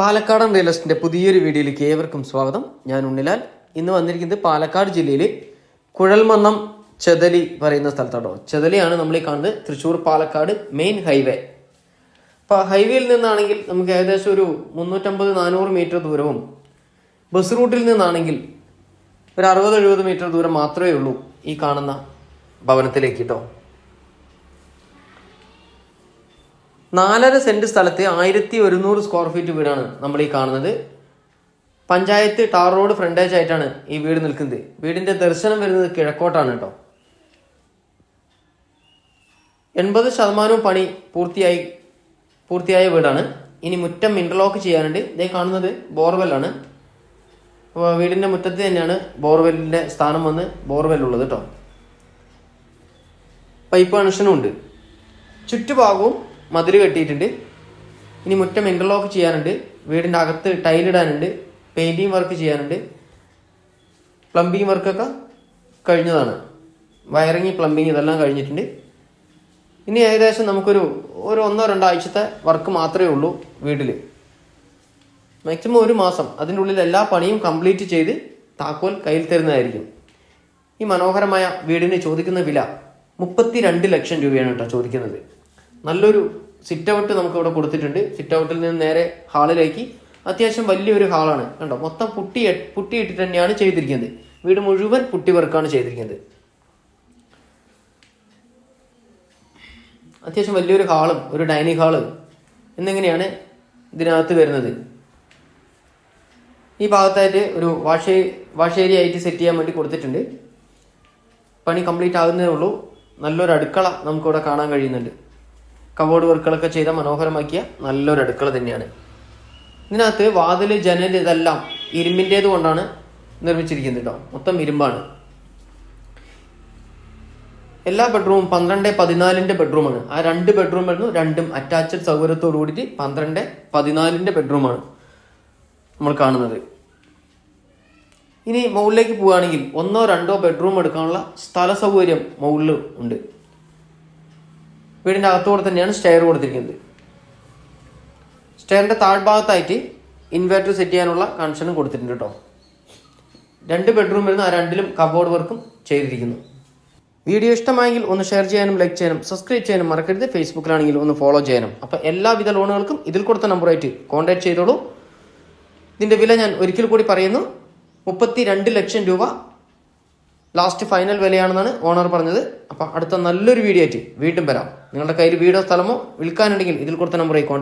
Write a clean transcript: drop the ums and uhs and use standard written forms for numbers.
പാലക്കാടൻ റിയൽ എസ്റ്റേറ്റിന്റെ പുതിയൊരു വീഡിയോയിലേക്ക് ഏവർക്കും സ്വാഗതം. ഞാൻ ഉണ്ണിലാൽ. ഇന്ന് വന്നിരിക്കുന്നത് പാലക്കാട് ജില്ലയിൽ കുഴൽമന്നം ചെതലി പറയുന്ന സ്ഥലത്താട്ടോ. ചെതലിയാണ് നമ്മൾ ഈ കാണുന്നത്, തൃശ്ശൂർ പാലക്കാട് മെയിൻ ഹൈവേ. അപ്പോൾ ഹൈവേയിൽ നിന്നാണെങ്കിൽ നമുക്ക് ഏകദേശം ഒരു 350-400 മീറ്റർ ദൂരവും, ബസ് റൂട്ടിൽ നിന്നാണെങ്കിൽ ഒരു 60-70 മീറ്റർ ദൂരം മാത്രമേ ഉള്ളൂ ഈ കാണുന്ന ഭവനത്തിലേക്ക് കേട്ടോ. 4.5 സെന്റ് സ്ഥലത്ത് 1100 സ്ക്വയർ ഫീറ്റ് വീടാണ് നമ്മൾ ഈ കാണുന്നത്. പഞ്ചായത്ത് ടാർ റോഡ് ഫ്രണ്ടേജ് ആയിട്ടാണ് ഈ വീട് നിൽക്കുന്നത്. വീടിന്റെ ദർശനം വരുന്നത് കിഴക്കോട്ടാണ് കേട്ടോ. 80% പണി പൂർത്തിയായ വീടാണ്. ഇനി മുറ്റം ഇന്റർലോക്ക് ചെയ്യാനുണ്ട്. ഇതേ കാണുന്നത് ബോർവെല്ലാണ്. അപ്പോൾ വീടിന്റെ മുറ്റത്ത് തന്നെയാണ് ബോർവെല്ലിന്റെ സ്ഥാനം വന്ന് ബോർവെൽ ഉള്ളത് കേട്ടോ. പൈപ്പ് കണക്ഷനും ഉണ്ട്. ചുറ്റുഭാഗവും മതിൽ കെട്ടിയിട്ടുണ്ട്. ഇനി മുറ്റം ഇന്റർലോക്ക് ചെയ്യാനുണ്ട്. വീടിന്റെ അകത്ത് ടൈലിടാനുണ്ട്. പെയിന്റിങ് വർക്ക് ചെയ്യാനുണ്ട്. പ്ലംബിങ് വർക്കൊക്കെ കഴിഞ്ഞതാണ്. വയറിങ്, പ്ലംബിങ് ഇതെല്ലാം കഴിഞ്ഞിട്ടുണ്ട്. ഇനി ഏകദേശം നമുക്കൊരു 1-2 ആഴ്ചത്തെ വർക്ക് മാത്രമേ ഉള്ളൂ വീട്ടിൽ. മാക്സിമം 1 മാസം. അതിൻ്റെ ഉള്ളിൽ എല്ലാ പണിയും കംപ്ലീറ്റ് ചെയ്ത് താക്കോൽ കയ്യിൽ തരുന്നതായിരിക്കും. ഈ മനോഹരമായ വീടിന് ചോദിക്കുന്ന വില 32 ലക്ഷം രൂപയാണ് കേട്ടോ ചോദിക്കുന്നത്. നല്ലൊരു സിറ്റ് ഔട്ട് നമുക്ക് ഇവിടെ കൊടുത്തിട്ടുണ്ട്. സിറ്റ് ഔട്ടിൽ നിന്ന് നേരെ ഹാളിലേക്ക്. അത്യാവശ്യം വലിയൊരു ഹാളാണ് കണ്ടോ. മൊത്തം പുട്ടിയിട്ടിട്ട് തന്നെയാണ് ചെയ്തിരിക്കുന്നത്. വീട് മുഴുവൻ പുട്ടി വർക്കാണ് ചെയ്തിരിക്കുന്നത്. അത്യാവശ്യം വലിയൊരു ഹാളും ഒരു ഡൈനിങ് ഹാള് എന്നിങ്ങനെയാണ് ഇതിനകത്ത് വരുന്നത്. ഈ ഭാഗത്തായിട്ട് ഒരു വാഷ് ഏരിയ ആയിട്ട് സെറ്റ് ചെയ്യാൻ വേണ്ടി കൊടുത്തിട്ടുണ്ട്. പണി കംപ്ലീറ്റ് ആകുന്നതേ ഉള്ളൂ. നല്ലൊരു അടുക്കള നമുക്കിവിടെ കാണാൻ കഴിയുന്നുണ്ട്. കബോർഡ് വർക്കുകളൊക്കെ ചെയ്ത മനോഹരമാക്കിയ നല്ലൊരു അടുക്കള തന്നെയാണ്. ഇതിനകത്ത് വാതില്, ജനൽ ഇതെല്ലാം ഇരുമ്പിൻ്റേത് കൊണ്ടാണ് നിർമ്മിച്ചിരിക്കുന്നത് കേട്ടോ. മൊത്തം ഇരുമ്പാണ്. എല്ലാ ബെഡ്റൂമും 12-14 ബെഡ്റൂമാണ്. ആ 2 ബെഡ്റൂം വരുന്നു. രണ്ടും അറ്റാച്ച്ഡ് സൗകര്യത്തോടു കൂടിയിട്ട് 12-14 ബെഡ്റൂമാണ് നമ്മൾ കാണുന്നത്. ഇനി മുകളിലേക്ക് പോവുകയാണെങ്കിൽ 1-2 ബെഡ്റൂം എടുക്കാനുള്ള സ്ഥല സൗകര്യം മുകളിൽ ഉണ്ട്. വീടിന്റെ അകത്തോടെ തന്നെയാണ് സ്റ്റെയർ കൊടുത്തിരിക്കുന്നത്. സ്റ്റെയറിന്റെ താഴ്ഭാഗത്തായിട്ട് ഇൻവെർട്ടർ സെറ്റ് ചെയ്യാനുള്ള കണക്ഷനും കൊടുത്തിട്ടുണ്ട് കേട്ടോ. 2 ബെഡ്റൂം വരുന്നു. ആ 2ലും കബോർഡ് വർക്കും ചെയ്തിരിക്കുന്നു. വീഡിയോ ഇഷ്ടമായെങ്കിൽ ഒന്ന് ഷെയർ ചെയ്യാനും ലൈക്ക് ചെയ്യാനും സബ്സ്ക്രൈബ് ചെയ്യാനും മറക്കരുത്. ഫേസ്ബുക്കിലാണെങ്കിൽ ഒന്ന് ഫോളോ ചെയ്യാനും. അപ്പം എല്ലാവിധ ലോണുകൾക്കും ഇതിൽ കൊടുത്ത നമ്പറായിട്ട് കോൺടാക്ട് ചെയ്തോളൂ. ഇതിന്റെ വില ഞാൻ ഒരിക്കൽ കൂടി പറയുന്നു, 32 ലക്ഷം രൂപ ലാസ്റ്റ് ഫൈനൽ വിലയാണെന്നാണ് ഓണർ പറഞ്ഞത്. അപ്പം അടുത്ത നല്ലൊരു വീഡിയോ ആയിട്ട് വീണ്ടും വരാം. നിങ്ങളുടെ കയ്യിൽ വീടോ സ്ഥലമോ വിൽക്കാനുണ്ടെങ്കിൽ ഇതിൽ കൊടുത്ത നമ്പറായി കോൺടാക്ട്